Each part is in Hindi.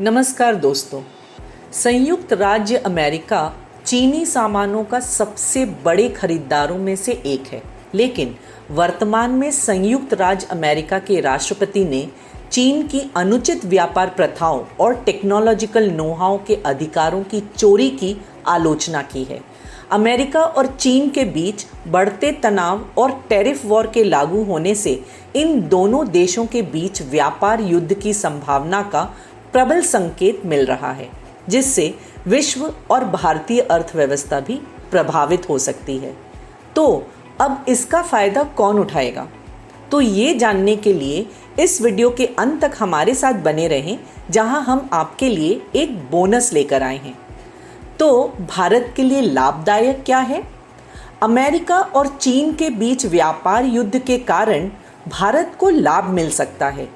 नमस्कार दोस्तों। संयुक्त राज्य अमेरिका चीनी सामानों का सबसे बड़े खरीदारों में से एक है, लेकिन वर्तमान में संयुक्त राज्य अमेरिका के राष्ट्रपति ने चीन की अनुचित व्यापार प्रथाओं और टेक्नोलॉजिकल नोहाउ के अधिकारों की चोरी की आलोचना की है। अमेरिका और चीन के बीच बढ़ते तनाव और टैरिफ वॉर के लागू होने से इन दोनों देशों के बीच व्यापार युद्ध की संभावना का प्रबल संकेत मिल रहा है, जिससे विश्व और भारतीय अर्थव्यवस्था भी प्रभावित हो सकती है। तो अब इसका फायदा कौन उठाएगा? तो ये जानने के लिए इस वीडियो के अंत तक हमारे साथ बने रहें, जहां हम आपके लिए एक बोनस लेकर आए हैं। तो भारत के लिए लाभदायक क्या है? अमेरिका और चीन के बीच व्यापार युद्ध के कारण भारत को लाभ मिल सकता है।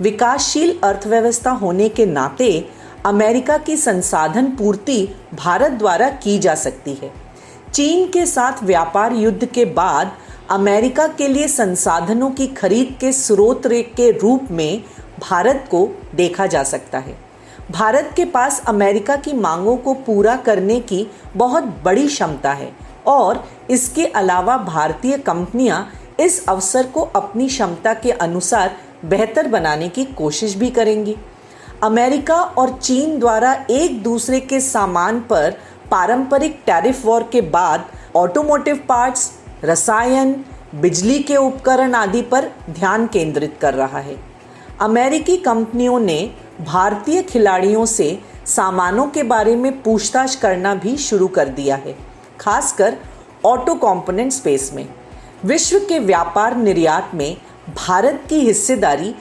विकासशील अर्थव्यवस्था होने के नाते अमेरिका की संसाधन पूर्ति भारत द्वारा की जा सकती है। चीन के साथ व्यापार युद्ध के बाद अमेरिका के लिए संसाधनों की खरीद के स्रोत के रूप में भारत को देखा जा सकता है। भारत के पास अमेरिका की मांगों को पूरा करने की बहुत बड़ी क्षमता है और इसके अलावा भारतीय कंपनियां इस अवसर को अपनी क्षमता के अनुसार बेहतर बनाने की कोशिश भी करेंगी। अमेरिका और चीन द्वारा एक दूसरे के सामान पर पारंपरिक टैरिफ वॉर के बाद ऑटोमोटिव पार्ट्स, रसायन, बिजली के उपकरण आदि पर ध्यान केंद्रित कर रहा है। अमेरिकी कंपनियों ने भारतीय खिलाड़ियों से सामानों के बारे में पूछताछ करना भी शुरू कर दिया है, खासकर ऑटो कंपोनेंट स्पेस में। विश्व के व्यापार निर्यात में भारत की हिस्सेदारी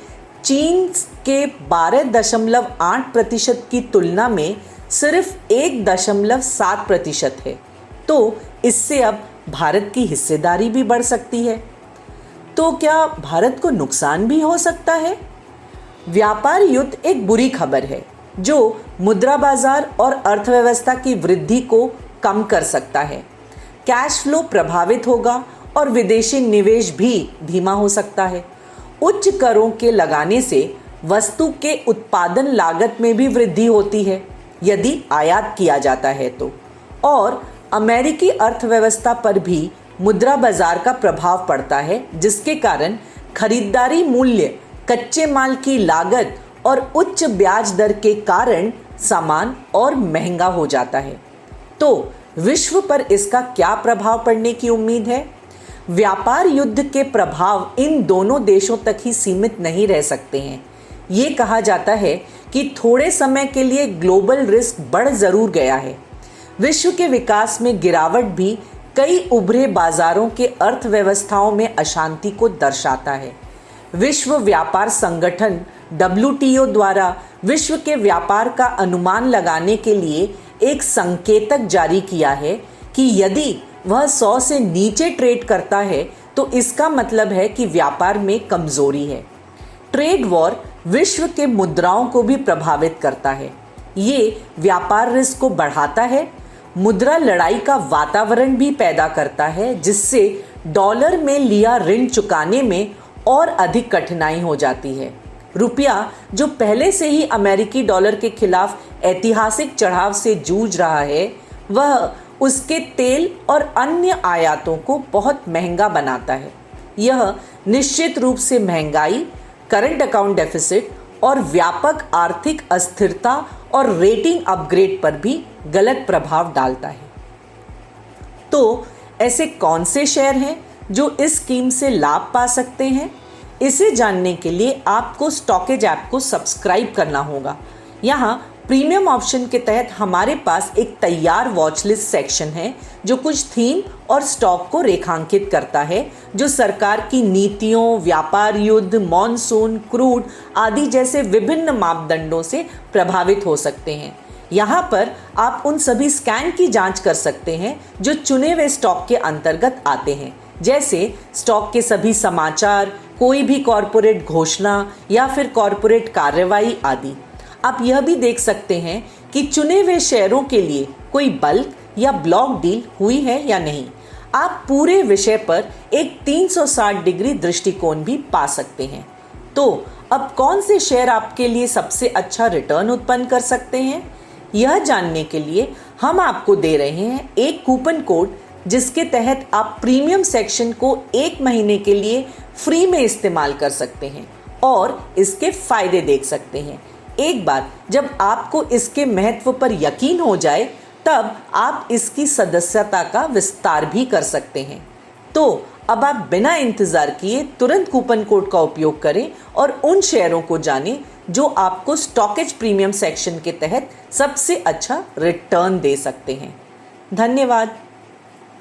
चीन के 12.8% की तुलना में सिर्फ 1.7% है। तो इससे अब भारत की हिस्सेदारी भी बढ़ सकती है। तो क्या भारत को नुकसान भी हो सकता है? व्यापार युद्ध एक बुरी खबर है जो मुद्रा बाजार और अर्थव्यवस्था की वृद्धि को कम कर सकता है। कैश फ्लो प्रभावित होगा और विदेशी निवेश भी धीमा हो सकता है। उच्च करों के लगाने से वस्तु के उत्पादन लागत में भी वृद्धि होती है यदि आयात किया जाता है तो, और अमेरिकी अर्थव्यवस्था पर भी मुद्रा बाजार का प्रभाव पड़ता है, जिसके कारण खरीदारी मूल्य, कच्चे माल की लागत और उच्च ब्याज दर के कारण सामान और महंगा हो जाता है। तो विश्व पर इसका क्या प्रभाव पड़ने की उम्मीद है? व्यापार युद्ध के प्रभाव इन दोनों देशों तक ही सीमित नहीं रह सकते हैं। ये कहा जाता है कि थोड़े समय के लिए ग्लोबल रिस्क बढ़ जरूर गया है। विश्व के विकास में गिरावट भी कई उभरे बाजारों के अर्थव्यवस्थाओं में अशांति को दर्शाता है। विश्व व्यापार संगठन WTO द्वारा विश्व के व्यापार का अनुमान लगाने के लिए एक संकेतक जारी किया है कि यदि वह 100 से नीचे ट्रेड करता है तो इसका मतलब है कि व्यापार में कमजोरी है। ट्रेड वॉर विश्व के मुद्राओं को भी प्रभावित करता है। ये व्यापार रिस्क को बढ़ाता है। मुद्रा लड़ाई का वातावरण भी पैदा करता है, जिससे डॉलर में लिया ऋण चुकाने में और अधिक कठिनाई हो जाती है। रुपया, जो पहले से ही अमेरिकी डॉलर के खिलाफ ऐतिहासिक चढ़ाव से जूझ रहा है, वह उसके तेल और अन्य आयातों को बहुत महंगा बनाता है। यह निश्चित रूप से महंगाई, करंट अकाउंट डेफिसिट और व्यापक आर्थिक अस्थिरता और रेटिंग अपग्रेड पर भी गलत प्रभाव डालता है। तो ऐसे कौन से शेयर हैं जो इस स्कीम से लाभ पा सकते हैं? इसे जानने के लिए आपको स्टॉकेज ऐप को सब्सक्राइब करना होगा। यहाँ प्रीमियम ऑप्शन के तहत हमारे पास एक तैयार वॉच लिस्ट सेक्शन है जो कुछ थीम और स्टॉक को रेखांकित करता है जो सरकार की नीतियों, व्यापार युद्ध, मॉनसून, क्रूड आदि जैसे विभिन्न मापदंडों से प्रभावित हो सकते हैं। यहाँ पर आप उन सभी स्कैन की जांच कर सकते हैं जो चुने हुए स्टॉक के अंतर्गत आते हैं, जैसे स्टॉक के सभी समाचार, कोई भी कॉरपोरेट घोषणा या फिर कॉरपोरेट कार्रवाई आदि। आप यह भी देख सकते हैं कि चुने हुए शेयरों के लिए कोई बल्क या ब्लॉक डील हुई है या नहीं। आप पूरे विषय पर एक 360 डिग्री दृष्टिकोण भी पा सकते हैं। तो अब कौन से शेयर आपके लिए सबसे अच्छा रिटर्न उत्पन्न कर सकते हैं, यह जानने के लिए हम आपको दे रहे हैं एक कूपन कोड जिसके तहत आप प्रीमियम सेक्शन को 1 महीने के लिए फ्री में इस्तेमाल कर सकते हैं और इसके फायदे देख सकते हैं। एक बार जब आपको इसके महत्व पर यकीन हो जाए तब आप इसकी सदस्यता का विस्तार भी कर सकते हैं। तो अब आप बिना इंतजार किए तुरंत कूपन कोड का उपयोग करें और उन शेयरों को जानें जो आपको स्टॉकेज प्रीमियम सेक्शन के तहत सबसे अच्छा रिटर्न दे सकते हैं। धन्यवाद।